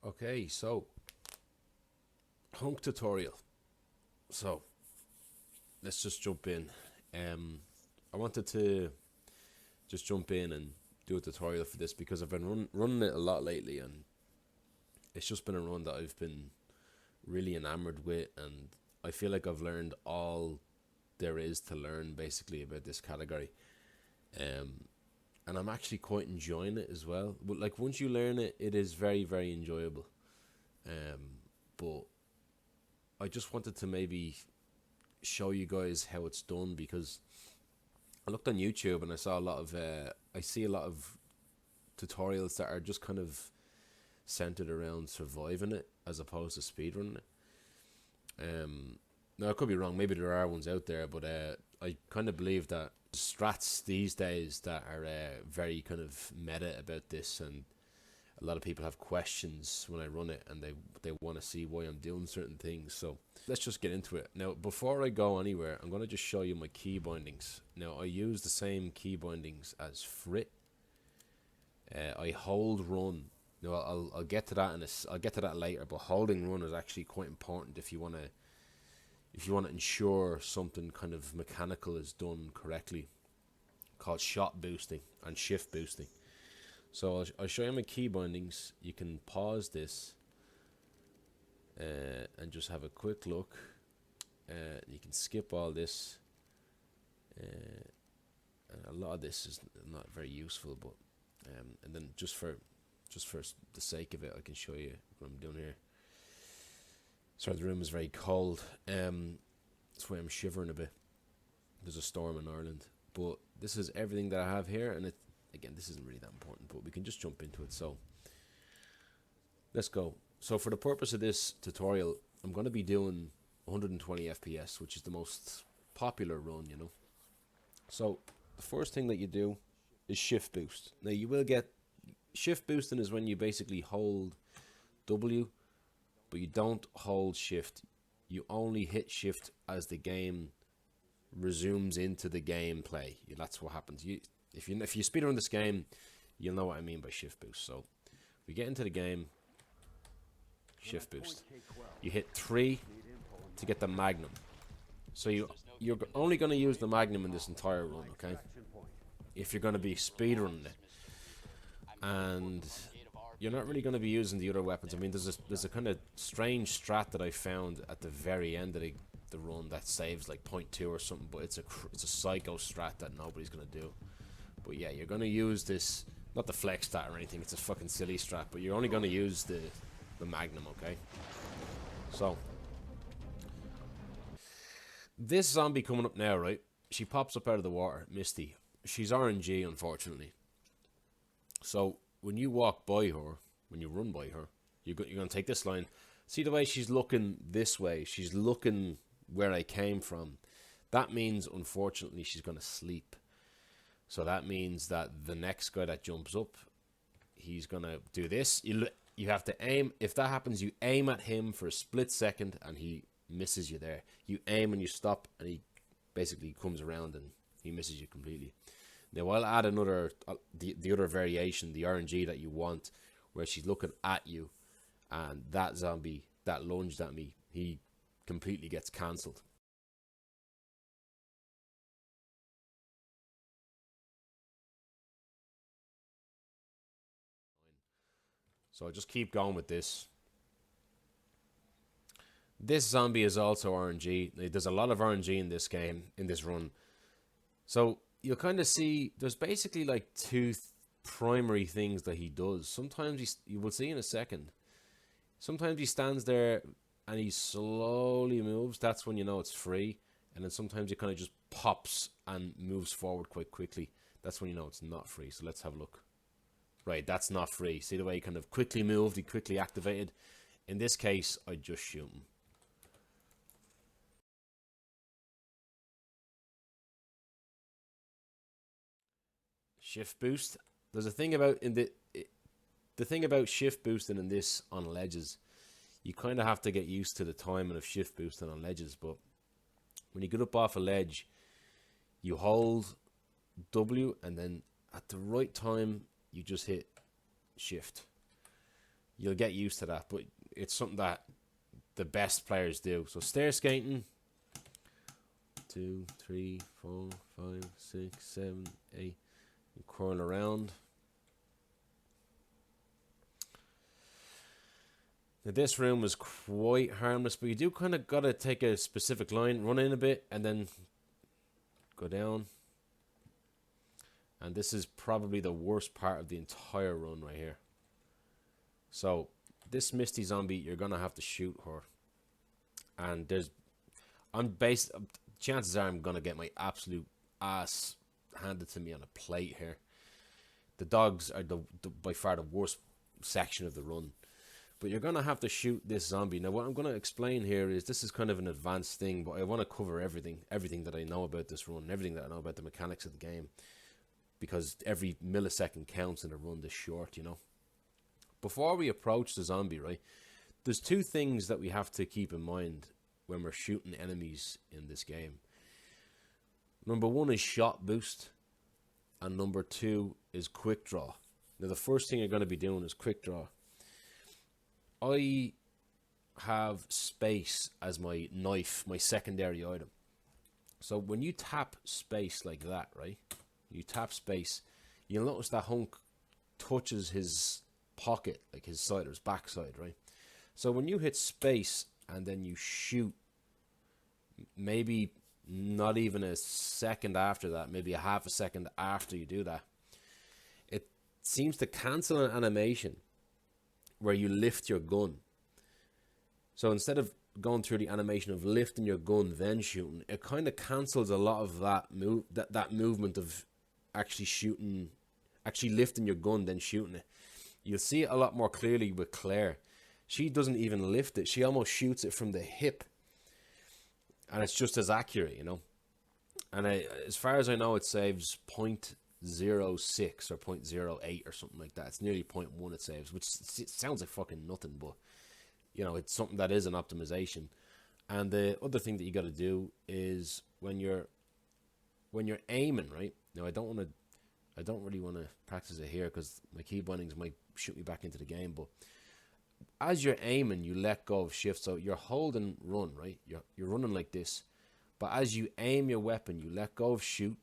Okay, so Hunk tutorial. So let's just jump in. I wanted to just jump in and do a tutorial for this because I've been running it a lot lately, and it's just been a run that I've been really enamored with, and I feel like I've learned all there is to learn basically about this category. And I'm actually quite enjoying it as well. But like once you learn it, it is very, very enjoyable. But I just wanted to maybe show you guys how it's done, because I looked on YouTube and I saw a lot of I see a lot of tutorials that are just kind of centered around surviving it as opposed to speedrunning it. Now I could be wrong. Maybe there are ones out there, but I kind of believe that strats these days that are very kind of meta about this, and a lot of people have questions when I run it, and they want to see why I'm doing certain things. So let's just get into it. Now, before I go anywhere, I'm going to just show you my key bindings. Now, I use the same key bindings as Frit. I hold run. Now, I'll get to that, and I'll get to that later. But holding run is actually quite important if you want to ensure something kind of mechanical is done correctly, called shot boosting and shift boosting. So I'll show you my key bindings. You can pause this and just have a quick look. You can skip all this. And a lot of this is not very useful, but and then just for the sake of it, I can show you what I'm doing here. Sorry, the room is very cold. That's why I'm shivering a bit. There's a storm in Ireland, but this is everything that I have here, and again, this isn't really that important, but we can just jump into it. So let's go. So for the purpose of this tutorial, I'm going to be doing 120 FPS, which is the most popular run, you know. So the first thing that you do is shift boost. Now you will get shift boosting is when you basically hold W, but you don't hold shift. You only hit shift as the game resumes into the gameplay. That's what happens. If you speedrun this game, you'll know what I mean by shift boost. So we get into the game, shift boost. You hit 3 to get the magnum. So you're only going to use the magnum in this entire run, okay? If you're going to be speedrunning it, and you're not really going to be using the other weapons. I mean, there's a kind of strange strat that I found at the very end of the run that saves like 0.2 or something, but it's a psycho strat that nobody's going to do. But yeah, you're going to use this, not the flex stat or anything, it's a fucking silly strat, but you're only going to use the magnum, okay? So this zombie coming up now, right? She pops up out of the water, Misty. She's RNG, unfortunately. So when you walk by her, when you run by her, you're going to take this line. See the way she's looking this way? She's looking where I came from. That means, unfortunately, she's going to sleep. So that means that the next guy that jumps up, he's going to do this. You have to aim. If that happens, you aim at him for a split second, and he misses you there. You aim and you stop, and he basically comes around and he misses you completely. Now I'll add another, the other variation, the RNG that you want, where she's looking at you, and that zombie that lunged at me, he completely gets cancelled. So I'll just keep going with this. This zombie is also RNG. There's a lot of RNG in this game, in this run. So you'll kind of see there's basically like two primary things that he does. Sometimes you will see in a second. Sometimes he stands there and he slowly moves. That's when you know it's free. And then sometimes he kind of just pops and moves forward quite quickly. That's when you know it's not free. So let's have a look. Right, that's not free. See the way he kind of quickly moved, he quickly activated. In this case, I just shoot him. Shift boost. There's a thing about the thing about shift boosting in this on ledges. You kind of have to get used to the timing of shift boosting on ledges, but when you get up off a ledge, you hold W, and then at the right time you just hit shift. you'll get used to that, but it's something that the best players do. So stair skating, 2, 3, 4, 5, 6, 7, 8, you curl around. Now this room was quite harmless, but you do kind of got to take a specific line, run in a bit, and then go down. And this is probably the worst part of the entire run right here. So this Misty zombie, you're going to have to shoot her. And chances are I'm going to get my absolute ass handed to me on a plate here. The dogs are by far the worst section of the run. But you're going to have to shoot this zombie. Now, what I'm going to explain here is this is kind of an advanced thing, but I want to cover everything that I know about this run, everything that I know about the mechanics of the game, because every millisecond counts in a run this short, you know. Before we approach the zombie, right, there's two things that we have to keep in mind when we're shooting enemies in this game. Number one is shot boost, and number two is quick draw. Now, the first thing you're going to be doing is quick draw. I have space as my knife, my secondary item. So when you tap space like that, right? You tap space, you'll notice that Hunk touches his pocket, like his side or his backside, right? So when you hit space and then you shoot, maybe not even a second after that, maybe a half a second after you do that, it seems to cancel an animation where you lift your gun. So instead of going through the animation of lifting your gun then shooting, it kind of cancels a lot of that movement of actually lifting your gun then shooting it. You'll see it a lot more clearly with Claire. She doesn't even lift it, she almost shoots it from the hip, and it's just as accurate, you know. And as far as I know, it saves 0.06 or 0.08 or something like that. It's nearly 0.1 it saves, which sounds like fucking nothing, but you know, it's something that is an optimization. And the other thing that you got to do is when you're aiming, right? Now I don't really want to practice it here because my keybindings might shoot me back into the game, but as you're aiming, you let go of shift. So you're holding run, right? You're running like this, but as you aim your weapon, you let go of shift,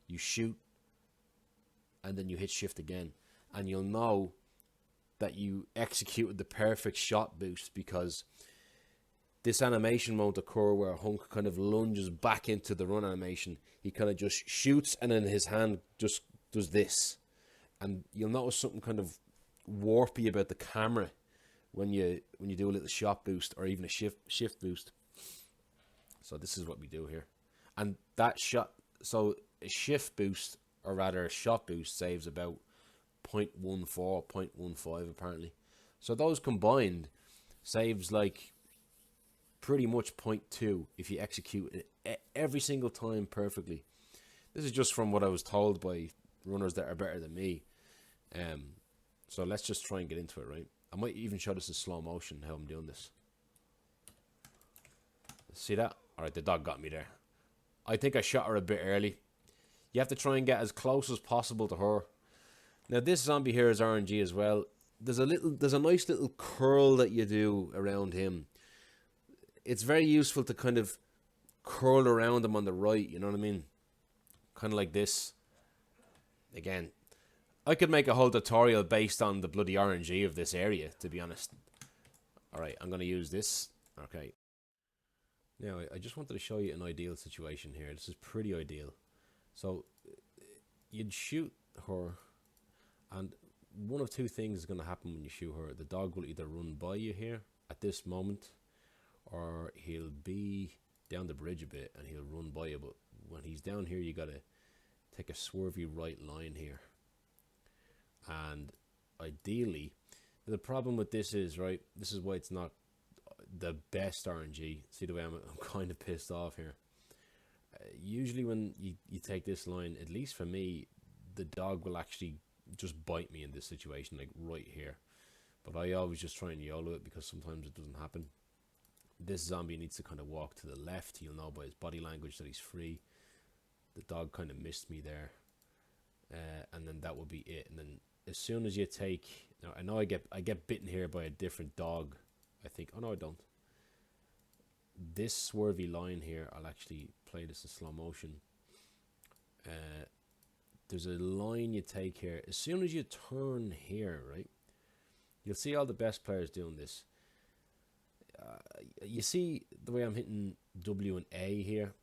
you shoot, and then you hit shift again, and you'll know that you executed the perfect shot boost, because this animation won't occur where Hunk kind of lunges back into the run animation. He kind of just shoots and then his hand just does this, and you'll notice something kind of warpy about the camera when you do a little shot boost or even a shift boost. So this is what we do here, and that shot, so a shift boost, or rather a shot boost, saves about 0.14, 0.15 apparently. So those combined saves like pretty much 0.2 if you execute it every single time perfectly. This is just from what I was told by runners that are better than me. So let's just try and get into it, right? I might even show this in slow motion, how I'm doing this. See that? Alright, the dog got me there. I think I shot her a bit early. You have to try and get as close as possible to her. Now this zombie here is RNG as well. There's a nice little curl that you do around him. It's very useful to kind of curl around him on the right, you know what I mean? Kind of like this. Again, I could make a whole tutorial based on the bloody RNG of this area, to be honest. Alright, I'm going to use this. Okay. Now, I just wanted to show you an ideal situation here. This is pretty ideal. So, you'd shoot her, and one of two things is going to happen when you shoot her. The dog will either run by you here at this moment, or he'll be down the bridge a bit and he'll run by you. But when he's down here, you got to take a swervy right line here. And ideally, the problem with this is, right, this is why it's not the best RNG. See the way I'm kind of pissed off here. Usually when you take this line, at least for me, the dog will actually just bite me in this situation, like right here. But I always just try and YOLO it because sometimes it doesn't happen. This zombie needs to kind of walk to the left. You'll know by his body language that he's free. The dog kind of missed me there. And then that will be it. And then as soon as you take Now, I know I get bitten here by a different dog, I think. Oh no, I don't. This swervy line here, I'll actually play this in slow motion. There's a line you take here. As soon as you turn here, right, you'll see all the best players doing this. You see the way I'm hitting W and A here.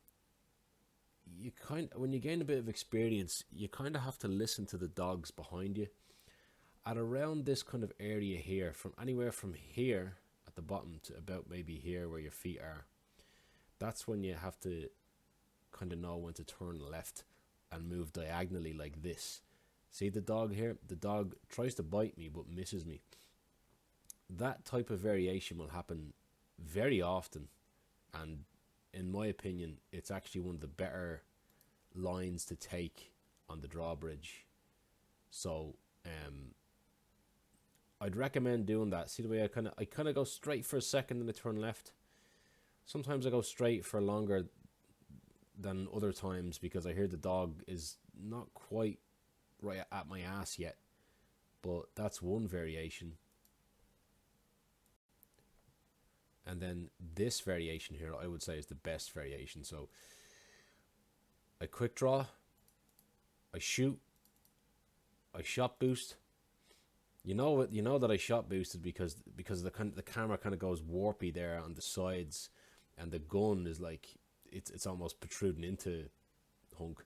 When you gain a bit of experience, you kind of have to listen to the dogs behind you. At around this kind of area here, from anywhere from here at the bottom to about maybe here where your feet are, that's when you have to kind of know when to turn left and move diagonally like this. See the dog here? The dog tries to bite me but misses me. That type of variation will happen very often, and in my opinion, it's actually one of the better lines to take on the drawbridge. So I'd recommend doing that. See the way I kind of go straight for a second and I turn left. Sometimes I go straight for longer than other times because I hear the dog is not quite right at my ass yet. But that's one variation. And then this variation here, I would say, is the best variation. So I quick draw, I shoot, I shot boost. You know that I shot boosted because the camera kind of goes warpy there on the sides, and the gun is like it's almost protruding into Hunk.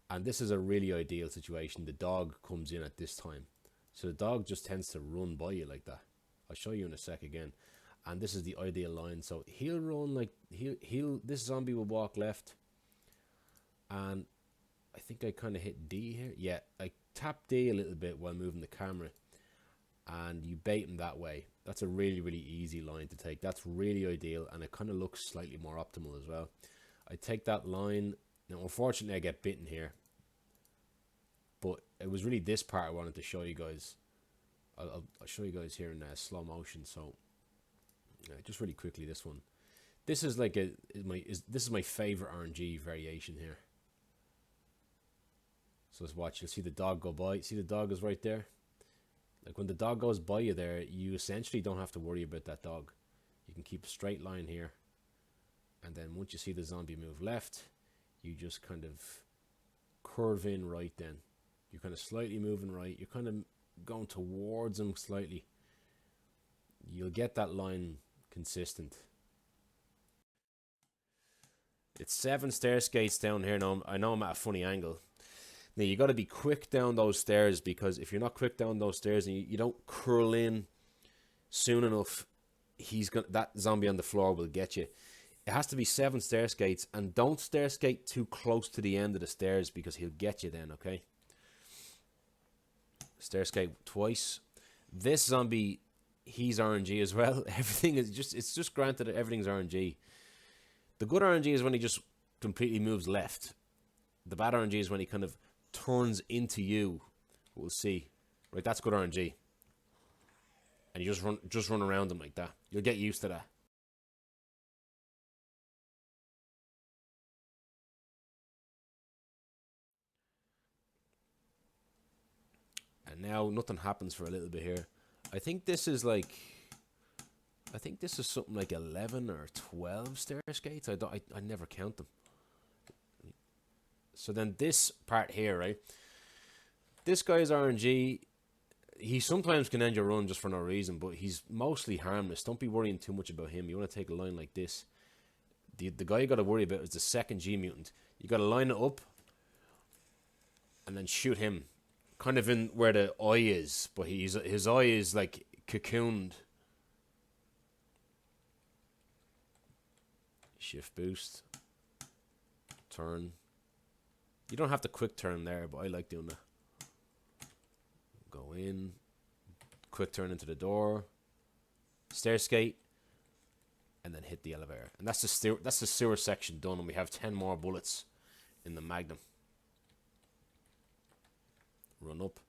And this is a really ideal situation. The dog comes in at this time, so the dog just tends to run by you like that. I'll show you in a sec again. And this is the ideal line. So he'll run like this zombie will walk left, and I think I kind of hit D here. Yeah, I tap D a little bit while moving the camera, and you bait him that way. That's a really, really easy line to take. That's really ideal, and it kind of looks slightly more optimal as well. I take that line. Now, unfortunately, I get bitten here, but it was really this part I wanted to show you guys. I'll show you guys here in slow motion. So just really quickly, this one. This is like this is my favorite RNG variation here. So let's watch. You'll see the dog go by. See the dog is right there. Like when the dog goes by you there, you essentially don't have to worry about that dog. You can keep a straight line here, and then once you see the zombie move left, you just kind of curve in right. Then you're kind of slightly moving right. You're kind of going towards him slightly. You'll get that line consistent. It's 7 stair skates down here now. I know I'm at a funny angle. Now you got to be quick down those stairs, because if you're not quick down those stairs and you don't curl in soon enough, that zombie on the floor will get you. It has to be 7 stair skates, and don't stair skate too close to the end of the stairs because he'll get you then, okay? Stair skate twice. This zombie, he's RNG as well. Everything is it's just granted that everything's RNG. The good RNG is when he just completely moves left. The bad RNG is when he kind of turns into you. We'll see. Right, that's good RNG. And you just run around him like that. You'll get used to that. And now nothing happens for a little bit here. I think this is something like 11 or 12 stair skates. I never count them. So then this part here, right? This guy's RNG. He sometimes can end your run just for no reason, but he's mostly harmless. Don't be worrying too much about him. You want to take a line like this. The guy you got to worry about is the second G mutant. You got to line it up and then shoot him, kind of in where the eye is, but his eye is like cocooned. Shift boost, turn. You don't have to quick turn there, but I like doing that. Go in, quick turn into the door, stair skate, and then hit the elevator. And that's the sewer section done, and we have 10 more bullets in the Magnum. Run up.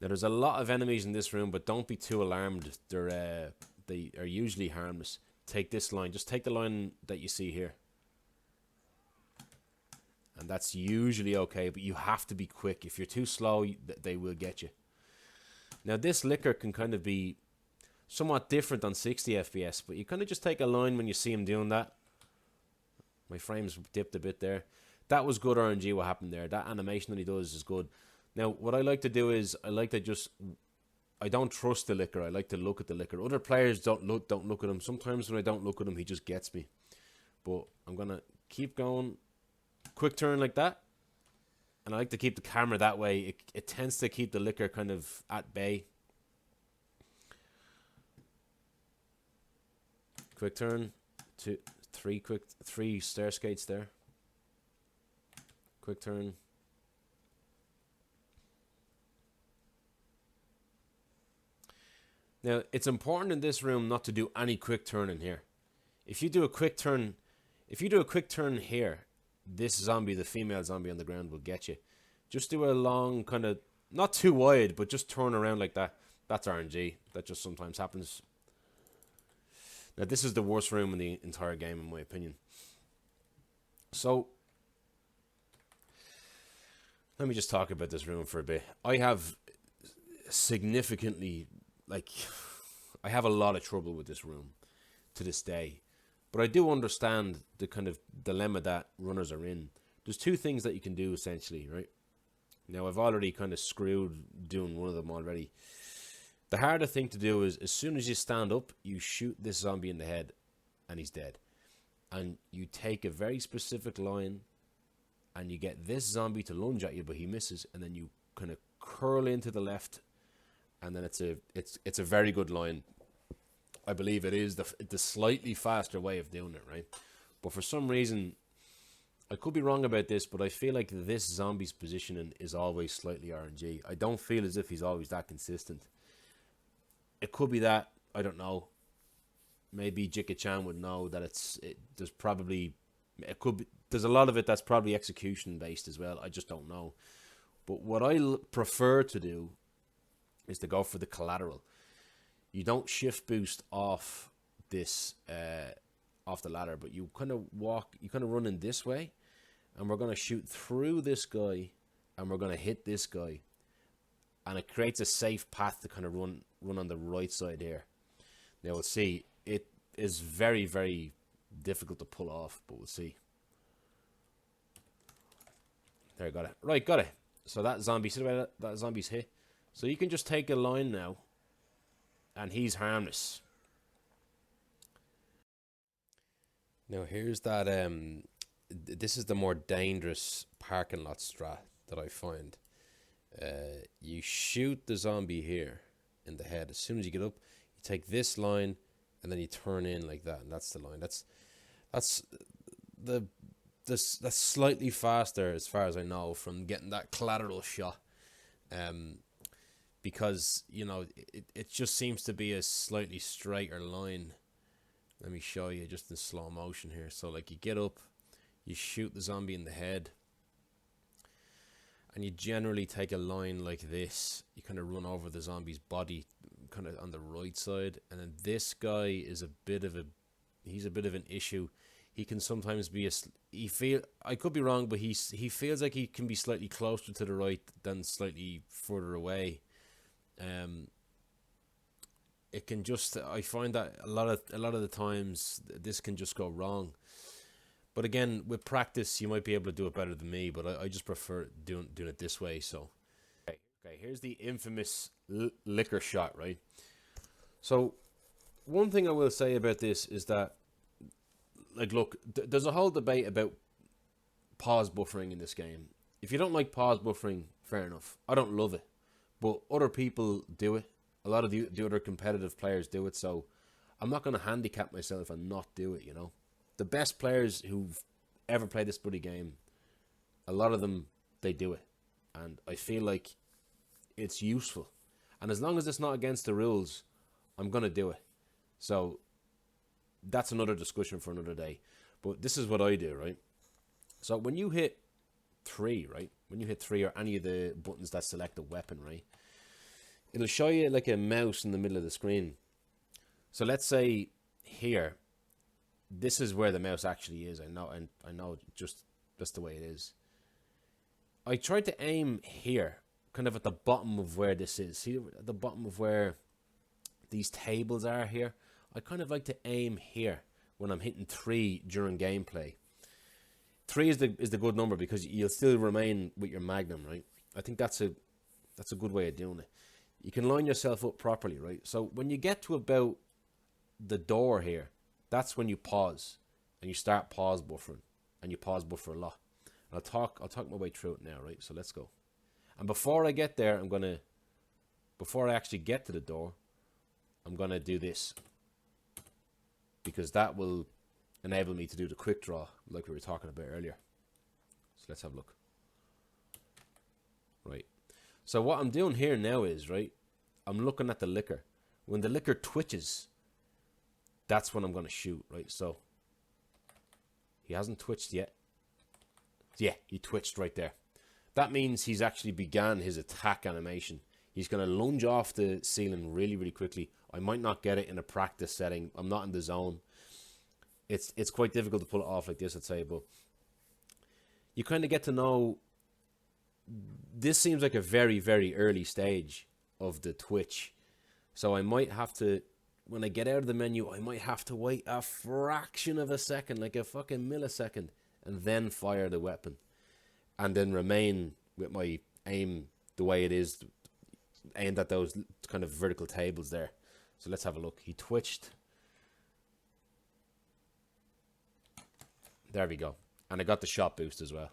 Now there's a lot of enemies in this room, but don't be too alarmed. They are usually harmless. Take this line. Just take the line that you see here. And that's usually okay, but you have to be quick. If you're too slow, they will get you. Now this licker can kind of be somewhat different on 60 FPS, but you kind of just take a line when you see him doing that. My frames dipped a bit there. That was good RNG what happened there. That animation that he does is good. Now what I like to do is I like to just, I don't trust the licker. I like to look at the licker. Other players don't look at him. Sometimes when I don't look at him, he just gets me. But I'm gonna keep going. Quick turn like that. And I like to keep the camera that way. It tends to keep the licker kind of at bay. Quick turn, three stair skates there. Quick turn. Now, it's important in this room not to do any quick turn in here. If you do a quick turn here, this zombie, the female zombie on the ground, will get you. Just do a long kind of, not too wide, but just turn around like that. That's RNG. That just sometimes happens. Now, this is the worst room in the entire game, in my opinion. So, let me just talk about this room for a bit. I have significantly, I have a lot of trouble with this room to this day. But I do understand the kind of dilemma that runners are in. There's two things that you can do, essentially, right? Now, I've already kind of screwed doing one of them already. The harder thing to do is, as soon as you stand up, you shoot this zombie in the head, and he's dead. And you take a very specific line, and you get this zombie to lunge at you, but he misses, and then you kind of curl into the left, and then it's a very good line. I believe it is the slightly faster way of doing it, right? But for some reason, I could be wrong about this, but I feel like this zombie's positioning is always slightly RNG. I don't feel as if he's always that consistent. It could be that, I don't know. Maybe Jika-chan would know that there's a lot of it that's probably execution based as well. I just don't know. But what I prefer to do is to go for the collateral. You don't shift boost off this, off the ladder, but you kind of run in this way, and we're going to shoot through this guy, and we're going to hit this guy, and it creates a safe path to kind of run on the right side here. Now we'll see. It is very, very difficult to pull off, but we'll see. There, got it. Right, got it. So that zombie, see that zombie's hit. So you can just take a line now, and he's harmless. Now here's that, this is the more dangerous parking lot strat that I find. You shoot the zombie here in the head. As soon as you get up, you take this line, and then you turn in like that, and that's the line. That's slightly faster, as far as I know, from getting that collateral shot. Because, you know, it just seems to be a slightly straighter line. Let me show you just in slow motion here. So, like, you get up, you shoot the zombie in the head, and you generally take a line like this. You kind of run over the zombie's body, kind of on the right side, and then this guy is he's a bit of an issue. He can sometimes be I could be wrong, but he feels like he can be slightly closer to the right than slightly further away. It can just, I find that a lot of the times this can just go wrong. But again, with practice, you might be able to do it better than me, but I just prefer doing it this way. So, okay, here's the infamous licker shot, right? So, one thing I will say about this is that, like, look, there's a whole debate about pause buffering in this game. If you don't like pause buffering, fair enough. I don't love it, but other people do it. A lot of the other competitive players do it, so I'm not going to handicap myself and not do it, you know. The best players who've ever played this bloody game, a lot of them, they do it. And I feel like it's useful. And as long as it's not against the rules, I'm going to do it. So that's another discussion for another day. But this is what I do, right? So when you hit 3, right? When you hit 3 or any of the buttons that select a weapon, right? It'll show you like a mouse in the middle of the screen. So let's say here, this is where the mouse actually is. I know just that's the way it is. I tried to aim here, kind of at the bottom of where this is. See, at the bottom of where these tables are here. I kind of like to aim here when I'm hitting 3 during gameplay. 3 is the good number because you'll still remain with your magnum, right? I think that's a good way of doing it. You can line yourself up properly, right? So when you get to about the door here, that's when you pause and you start pause buffering, and you pause buffer a lot. And I'll talk my way through it now, right? So let's go. And before I get there, before I actually get to the door, I'm gonna do this, because that will enable me to do the quick draw like we were talking about earlier. So let's have a look. Right. So what I'm doing here now is, right, I'm looking at the liquor. When the liquor twitches, that's when I'm going to shoot, right? So he hasn't twitched yet. Yeah, he twitched right there. That means he's actually began his attack animation. He's going to lunge off the ceiling really, really quickly. I might not get it in a practice setting. I'm not in the zone. It's quite difficult to pull it off like this, I'd say, but you kind of get to know. This seems like a very, very early stage of the twitch. So I might have to, when I get out of the menu, I might have to wait a fraction of a second, like a fucking millisecond, and then fire the weapon. And then remain with my aim the way it is, aimed at those kind of vertical tables there. So let's have a look. He twitched. There we go. And I got the shot boost as well.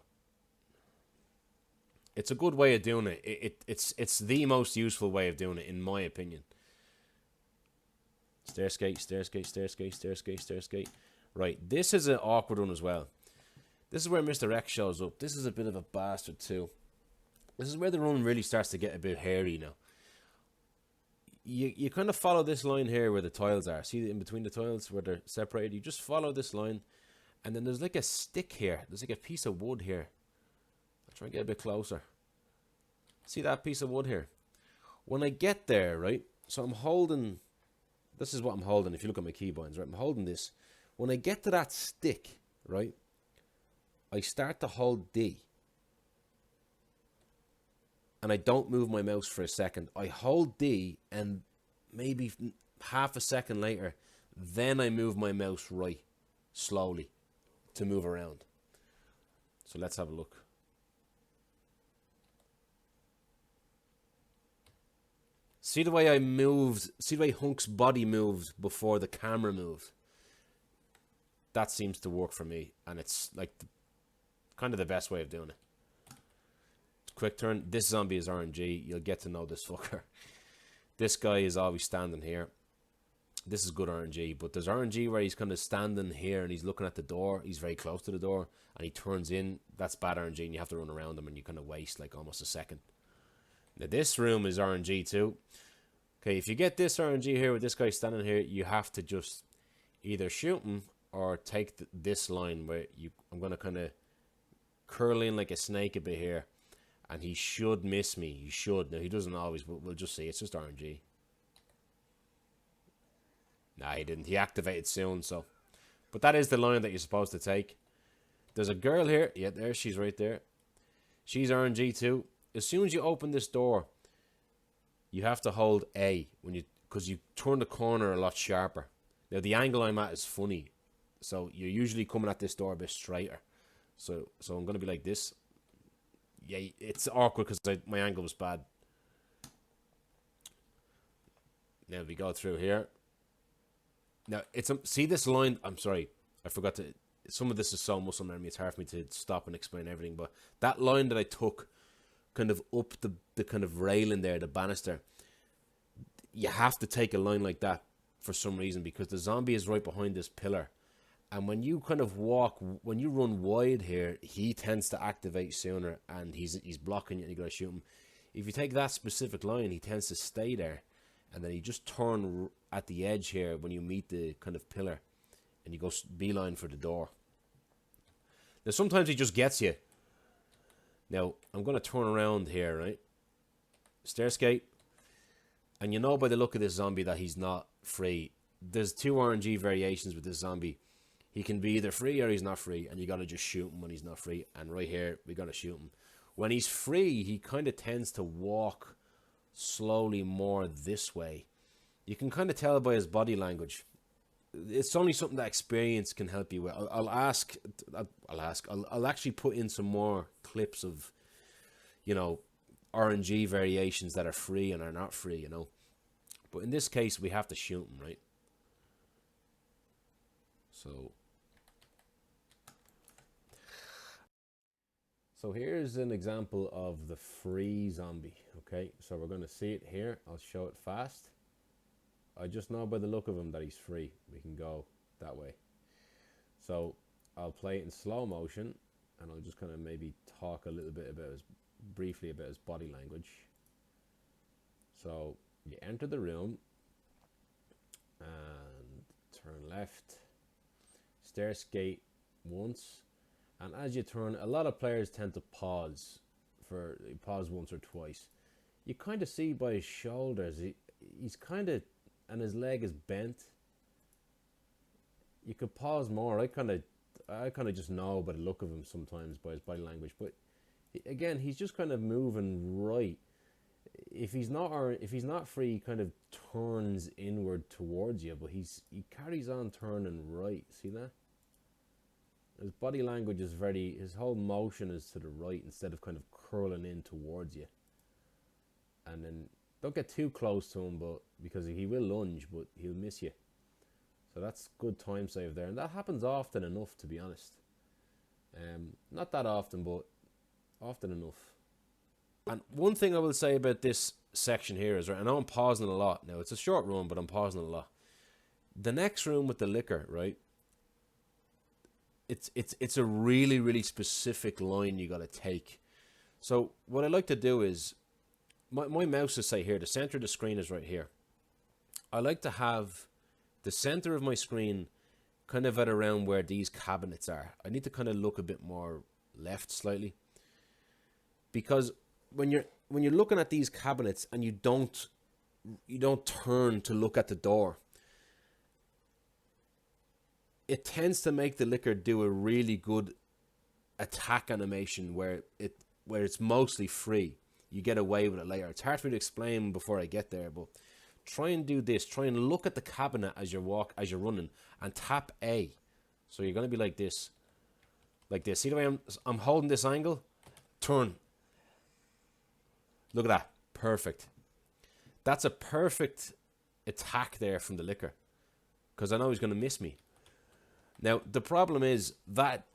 It's a good way of doing it. It's the most useful way of doing it, in my opinion. Stair skate, stair skate, stair skate, stair skate, stair skate. Right, this is an awkward one as well. This is where Mr. X shows up. This is a bit of a bastard too. This is where the run really starts to get a bit hairy now. You kind of follow this line here where the tiles are. See in between the tiles where they're separated? You just follow this line. And then there's like a stick here. There's like a piece of wood here. I'll try and get a bit closer. See that piece of wood here? When I get there, right? So I'm holding... This is what I'm holding if you look at my keybinds, right? I'm holding this. When I get to that stick, right? I start to hold D. And I don't move my mouse for a second. I hold D and maybe half a second later, then I move my mouse right, slowly, to move around. So let's have a look. See the way I moved, see the way Hunk's body moved before the camera moved? That seems to work for me, and it's like kind of the best way of doing it. Quick turn. This zombie is RNG. You'll get to know this fucker. This guy is always standing here. This is good RNG, but there's RNG where he's kind of standing here and he's looking at the door. He's very close to the door and he turns in. That's bad RNG, and you have to run around him and you kind of waste like almost a second. Now this room is RNG too. Okay, if you get this RNG here with this guy standing here, you have to just either shoot him or take this line where I'm going to kind of curl in like a snake a bit here. And he should miss me. He should. Now, he doesn't always, but we'll just see. It's just RNG. Nah, he didn't. He activated soon, so. But that is the line that you're supposed to take. There's a girl here. Yeah, there. She's right there. She's RNG too. As soon as you open this door, you have to hold A because you turn the corner a lot sharper. Now, the angle I'm at is funny. So, you're usually coming at this door a bit straighter. So I'm going to be like this. Yeah, it's awkward because my angle was bad. Now we go through here. Now it's see this line. I'm sorry, I forgot to. Some of this is so muscle memory. It's hard for me to stop and explain everything. But that line that I took, kind of up the kind of railing there, the banister. You have to take a line like that for some reason because the zombie is right behind this pillar. And when you kind of when you run wide here, he tends to activate sooner, and he's blocking you, and you gotta shoot him. If you take that specific line, he tends to stay there, and then you just turn at the edge here when you meet the kind of pillar, and you go beeline for the door. Now sometimes he just gets you. Now I'm gonna turn around here, right? Stair skate, and you know by the look of this zombie that he's not free. There's 2 RNG variations with this zombie. He can be either free or he's not free, and you gotta just shoot him when he's not free. And right here, we gotta shoot him. When he's free, he kind of tends to walk slowly more this way. You can kind of tell by his body language. It's only something that experience can help you with. I'll actually put in some more clips of, you know, RNG variations that are free and are not free, you know. But in this case, we have to shoot him, right? So here's an example of the free zombie, okay? So we're going to see it here. I'll show it fast. I just know by the look of him that he's free. We can go that way. So I'll play it in slow motion, and I'll just kind of maybe talk a little bit about briefly about his body language. So you enter the room and turn left, stair skate once, and as you turn, a lot of players tend to pause once or twice. You kind of see by his shoulders, he's kind of, and his leg is bent. You could pause more. I kind of just know by the look of him sometimes by his body language. But again, he's just kind of moving right. If he's not free, he kind of turns inward towards you, but he carries on turning right. See that? His body language is his whole motion is to the right instead of kind of curling in towards you. And then don't get too close to him, but because he will lunge, but he'll miss you. So that's good time save there, and that happens often enough, to be honest. Not that often, but often enough. And one thing I will say about this section here is, right, I know I'm pausing a lot now. It's a short run, but I'm pausing a lot. The next room with the liquor, right? It's a really, really specific line you got to take. So what I like to do is, my mouse is, say, here. The center of the screen is right here. I like to have the center of my screen kind of at around where these cabinets are. I need to kind of look a bit more left slightly, because when you're looking at these cabinets and you don't turn to look at the door, it tends to make the liquor do a really good attack animation where it's mostly free. You get away with it later. It's hard for me to explain before I get there, but try and do this. Try and look at the cabinet as you're running, and tap A. So you're going to be like this. Like this. See the way I'm holding this angle? Turn. Look at that. Perfect. That's a perfect attack there from the liquor, because I know he's going to miss me. Now, the problem is that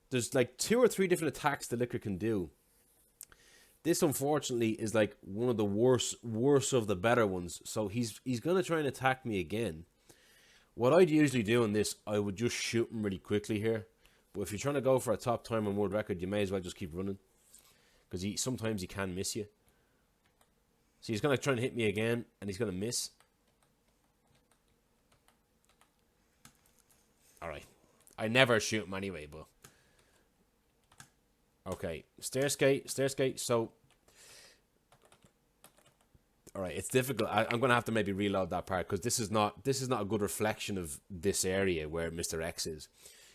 there's like 2 or 3 different attacks the liquor can do. This, unfortunately, is like one of the worst of the better ones. So he's going to try and attack me again. What I'd usually do in this, I would just shoot him really quickly here. But if you're trying to go for a top time on world record, you may as well just keep running, because sometimes he can miss you. So he's going to try and hit me again, and he's going to miss. Alright. I never shoot him anyway, but... Okay. Stair skate. So... Alright, it's difficult. I'm going to have to maybe reload that part, because this is not a good reflection of this area where Mr. X is.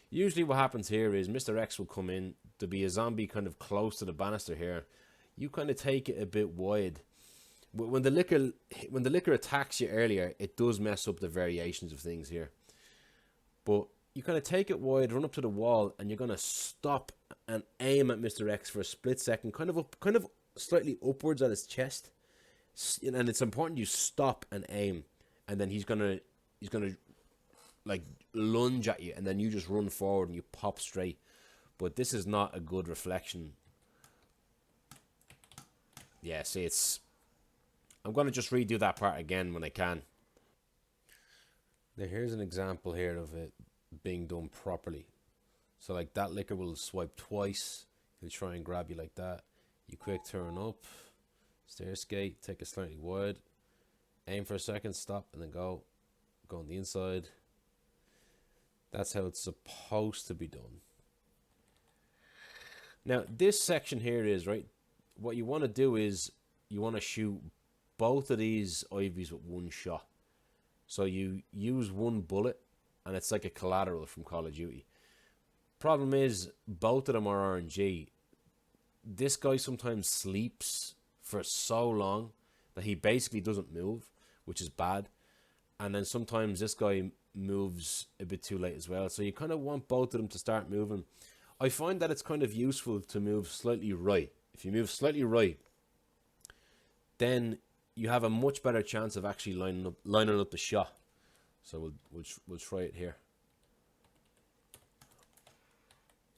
Usually what happens here is Mr. X will come in. There'll be a zombie kind of close to the banister here. You kind of take it a bit wide. When the liquor attacks you earlier, it does mess up the variations of things here. But you kind of take it wide, run up to the wall, and you're going to stop and aim at Mr. X for a split second, kind of slightly upwards at his chest. And it's important you stop and aim, and then he's gonna like lunge at you, and then you just run forward and you pop straight. But this is not a good reflection. Yeah, see, I'm gonna just redo that part again when I can. Now here's an example here of it being done properly. So like that liquor will swipe twice. He'll try and grab you like that. You quick turn up, stair skate, take it slightly wide, aim for a second, stop, and then go on the inside. That's how it's supposed to be done. Now this section here is, right, what you want to do is you want to shoot both of these IVs with one shot. So you use one bullet, and it's like a collateral from Call of Duty. Problem is, both of them are RNG. this guy sometimes sleeps for so long that he basically doesn't move, which is bad. And then sometimes this guy moves a bit too late as well. So you kind of want both of them to start moving. I find that it's kind of useful to move slightly right. If you move slightly right, then you have a much better chance of actually lining up the shot. So we'll try it here.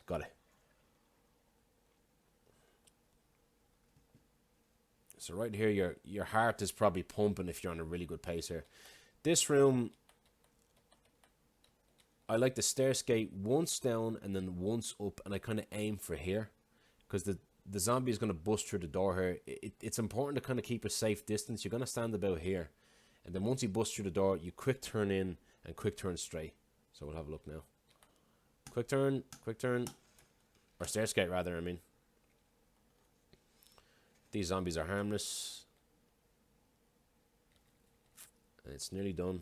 Got it. So right here, your heart is probably pumping if you're on a really good pace here. This room, I like the stair skate once down and then once up, and I kind of aim for here because the zombie is going to bust through the door here. It's important to kind of keep a safe distance. You're going to stand about here, and then once he busts through the door, you quick turn in and quick turn straight. So we'll have a look now. Quick turn, or stair skate rather, I mean. These zombies are harmless. And it's nearly done.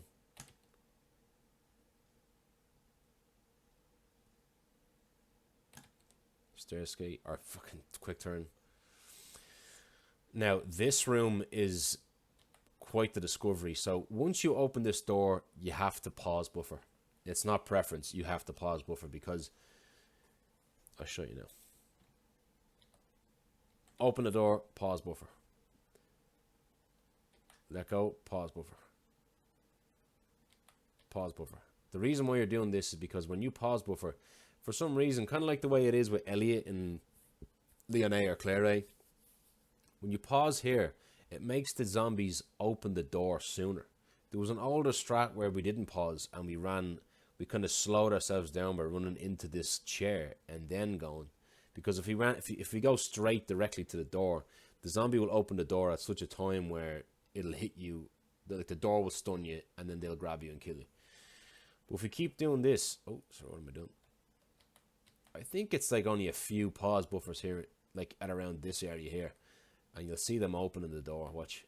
Stair skate or fucking quick turn. Now, this room is quite the discovery. So once you open this door, you have to pause buffer. It's not preference. You have to pause buffer because I'll show you now. Open the door, pause buffer. Let go, pause buffer. Pause buffer. The reason why you're doing this is because when you pause buffer, for some reason, kind of like the way it is with Elliot and Leonie or Claire, when you pause here, it makes the zombies open the door sooner. There was an older strat where we didn't pause and we kind of slowed ourselves down by running into this chair and then going. Because if we go straight directly to the door, the zombie will open the door at such a time where it'll hit you, like the door will stun you, and then they'll grab you and kill you. But if we keep doing this, oh, sorry, what am I doing? I think it's like only a few pause buffers here, like at around this area here, and you'll see them opening the door. Watch,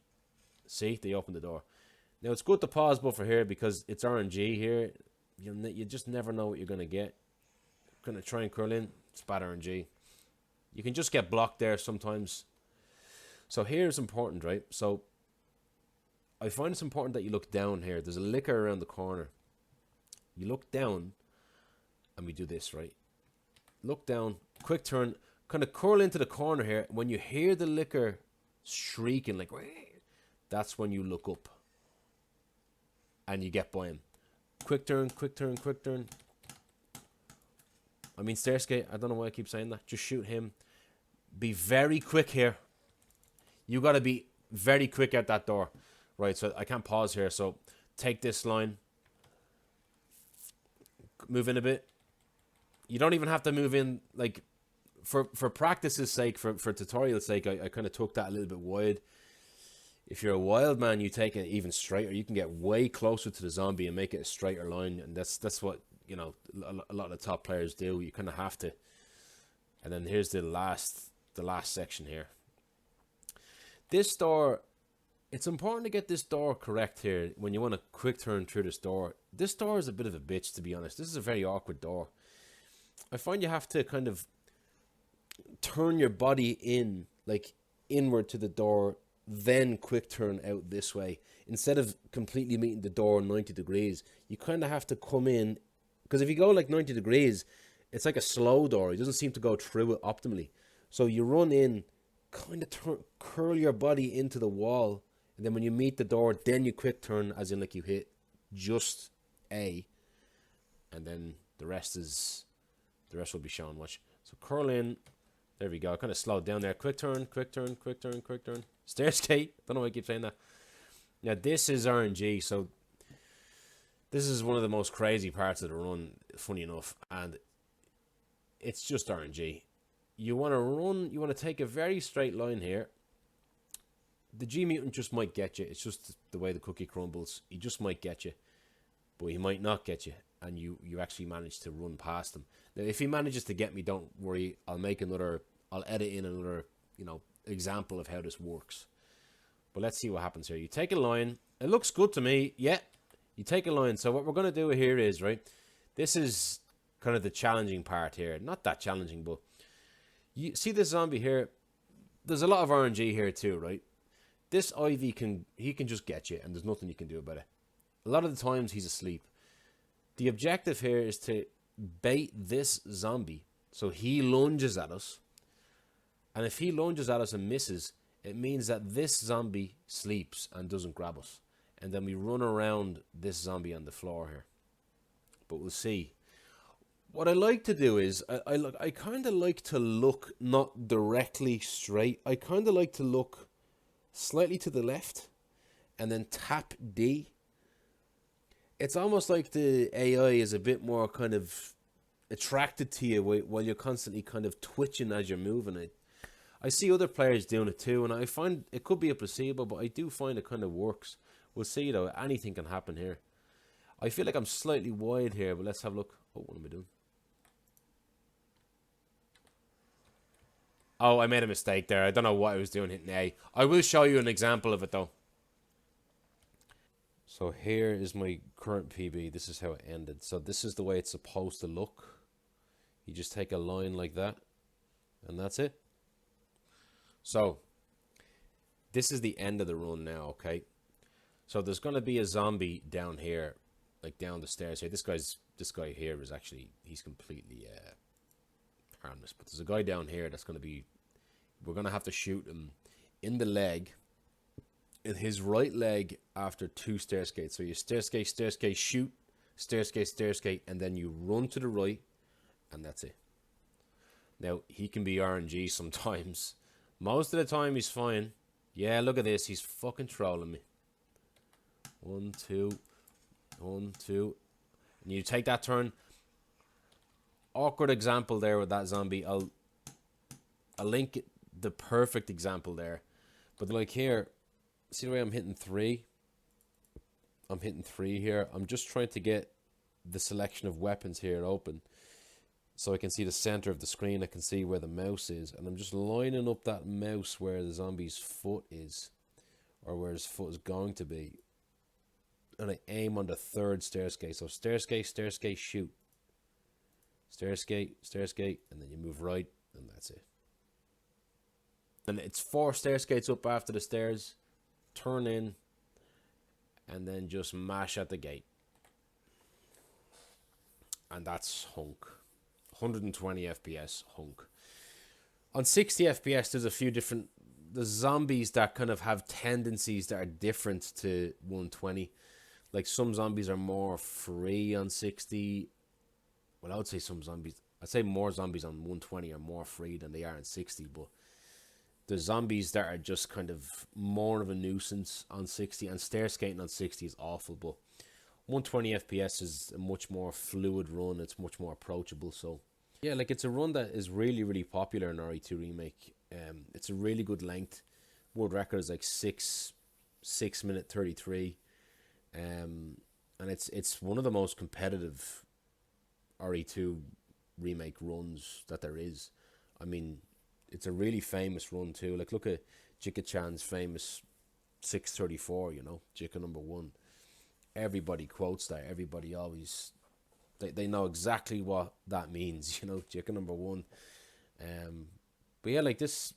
see, they open the door. Now it's good to pause buffer here because it's RNG here. You just never know what you're gonna get. Gonna try and curl in. It's bad RNG. You can just get blocked there sometimes. So here's important, right? So I find it's important that you look down here. There's a licker around the corner. You look down and we do this, right? Look down, quick turn, kind of curl into the corner here. When you hear the licker shrieking like, that's when you look up and you get by him. Quick turn, quick turn, quick turn. I mean, stair skate, I don't know why I keep saying that. Just shoot him. Be very quick here. You got to be very quick at that door. Right, so I can't pause here. So take this line. Move in a bit. You don't even have to move in. Like, for practice's sake, for tutorial's sake, I kind of took that a little bit wide. If you're a wild man, you take it even straighter. You can get way closer to the zombie and make it a straighter line. And that's what, you know, a lot of the top players do. You kind of have to. And then here's the last section here. This door, it's important to get this door correct here when you want to quick turn through this door. This door is a bit of a bitch, to be honest. This is a very awkward door. I find you have to kind of turn your body in, like inward to the door, then quick turn out this way. Instead of completely meeting the door 90 degrees, you kind of have to come in. Because if you go like 90 degrees, it's like a slow door. It doesn't seem to go through it optimally. So you run in, kind of curl your body into the wall. And then when you meet the door, then you quick turn, as in like you hit just A. And then the rest will be shown. Watch. So curl in. There we go. I kind of slowed down there. Quick turn, quick turn, quick turn, quick turn. Stair skate. Don't know why I keep saying that. Now this is RNG. So this is one of the most crazy parts of the run, funny enough. And it's just RNG. You want to run, you want to take a very straight line here. The G mutant just might get you. It's just the way the cookie crumbles. He just might get you. But he might not get you. And you actually manage to run past him. Now, if he manages to get me, don't worry. I'll edit in another, example of how this works. But let's see what happens here. You take a line. It looks good to me. Yeah. You take a line. So what we're going to do here is, right, this is kind of the challenging part here. Not that challenging, but You see this zombie here? There's a lot of RNG here too, right? This Ivy can just get you, and there's nothing you can do about it. A lot of the times he's asleep. The objective here is to bait this zombie so he lunges at us. And if he lunges at us and misses, it means that this zombie sleeps and doesn't grab us. And then we run around this zombie on the floor here. But we'll see. What I like to do is, I kind of like to look not directly straight. I kind of like to look slightly to the left and then tap D. It's almost like the AI is a bit more kind of attracted to you while you're constantly kind of twitching as you're moving. I see other players doing it too, and I find it could be a placebo, but I do find it kind of works. We'll see though, anything can happen here. I feel like I'm slightly wide here, but let's have a look. Oh, what am I doing? Oh, I made a mistake there. I don't know what I was doing hitting A. I will show you an example of it though. So here is my current PB. This is how it ended. So this is the way it's supposed to look. You just take a line like that, and that's it. So this is the end of the run now, okay? So there's going to be a zombie down here, like down the stairs here. This guy here is actually, he's completely harmless. But there's a guy down here that's going to be, we're going to have to shoot him in the leg, in his right leg after 2 stair skates. So you stair skate, shoot, stair skate, and then you run to the right, and that's it. Now, he can be RNG sometimes. Most of the time, he's fine. Yeah, look at this. He's fucking trolling me. 1, 2, 1, 2. And you take that turn. Awkward example there with that zombie. I'll link it, the perfect example there. But like here, see the way I'm hitting 3? I'm hitting 3 here. I'm just trying to get the selection of weapons here open, so I can see the center of the screen. I can see where the mouse is, and I'm just lining up that mouse where the zombie's foot is, or where his foot is going to be, and I aim on the 3rd stair skate. So stair skate, shoot, stair skate, and then you move right, and that's it. And it's 4 stair skates up after the stairs, turn in, and then just mash at the gate. And that's Hunk. 120 FPS, Hunk. On 60 FPS, there's a few different, the zombies that kind of have tendencies that are different to 120. Like some zombies are more free on 60. Well, I would say I'd say more zombies on 120 are more free than they are on 60, but the zombies that are just kind of more of a nuisance on 60, and stair skating on 60 is awful, but 120 FPS is a much more fluid run. It's much more approachable. So yeah, like it's a run that is really, really popular in RE2 Remake. It's a really good length. World record is like 6 minute 33. And it's one of the most competitive RE2 Remake runs that there is. I mean, it's a really famous run too. Like look at Jika-chan's famous 634, you know, Jika number 1. Everybody quotes that. Everybody always, they know exactly what that means, you know, Jika number 1. But yeah, like this,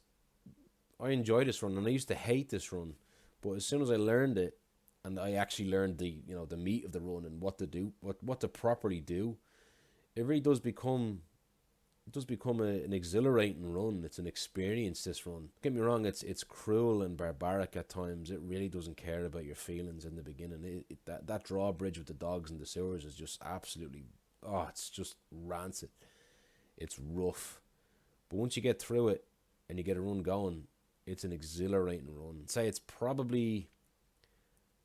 I enjoy this run, and I used to hate this run, but as soon as I learned it, and I actually learned the, you know, the meat of the run and what to do, what to properly do, it really does become an exhilarating run. It's an experience, this run. Don't get me wrong, it's cruel and barbaric at times. It really doesn't care about your feelings in the beginning. That drawbridge with the dogs and the sewers is just absolutely, it's just rancid. It's rough. But once you get through it and you get a run going, it's an exhilarating run. I'd say it's probably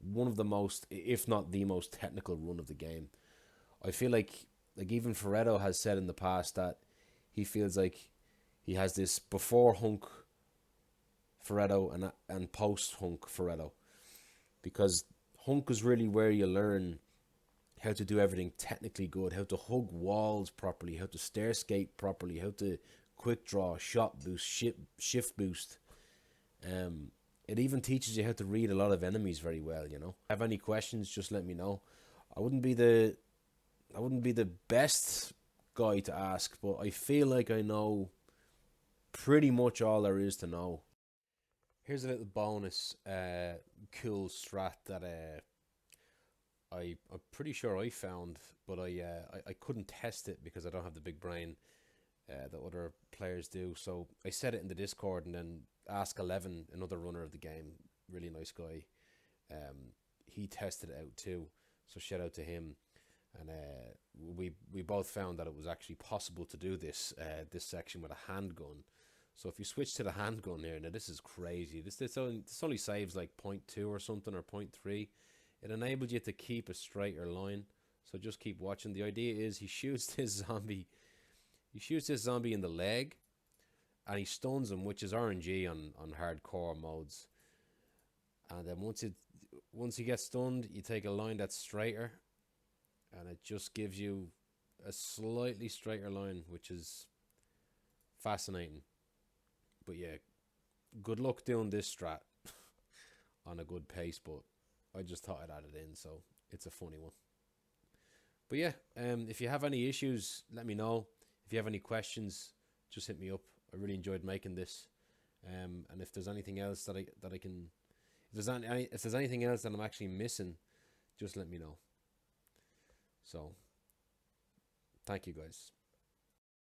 one of the most, if not the most technical run of the game. I feel like even Ferretto has said in the past that he feels like he has this before Hunk Ferretto and post Hunk Ferretto, because Hunk is really where you learn how to do everything technically good, how to hug walls properly, how to stair skate properly, how to quick draw, shot boost, shift boost. It even teaches you how to read a lot of enemies very well, you know. Have any questions, just let me know. I wouldn't be the best guy to ask, but I feel like I know pretty much all there is to know. Here's a little bonus cool strat that I'm pretty sure I found, but I couldn't test it because I don't have the big brain that other players do. So I set it in the Discord, and then Ask11, another runner of the game, really nice guy, he tested it out too. So shout out to him. And we both found that it was actually possible to do this this section with a handgun. So if you switch to the handgun here, now this is crazy. This only saves like 0.2 or something, or 0.3. It enables you to keep a straighter line. So just keep watching. The idea is he shoots this zombie. He shoots this zombie in the leg, and he stuns him, which is RNG on hardcore modes. And then once he gets stunned, you take a line that's straighter, and it just gives you a slightly straighter line, which is fascinating. But yeah, good luck doing this strat on a good pace, but I just thought I'd add it in, so it's a funny one. But yeah, if you have any issues, let me know. If you have any questions, just hit me up. I really enjoyed making this, and if there's anything else that I can, if there's anything else that I'm actually missing, just let me know. So, thank you guys.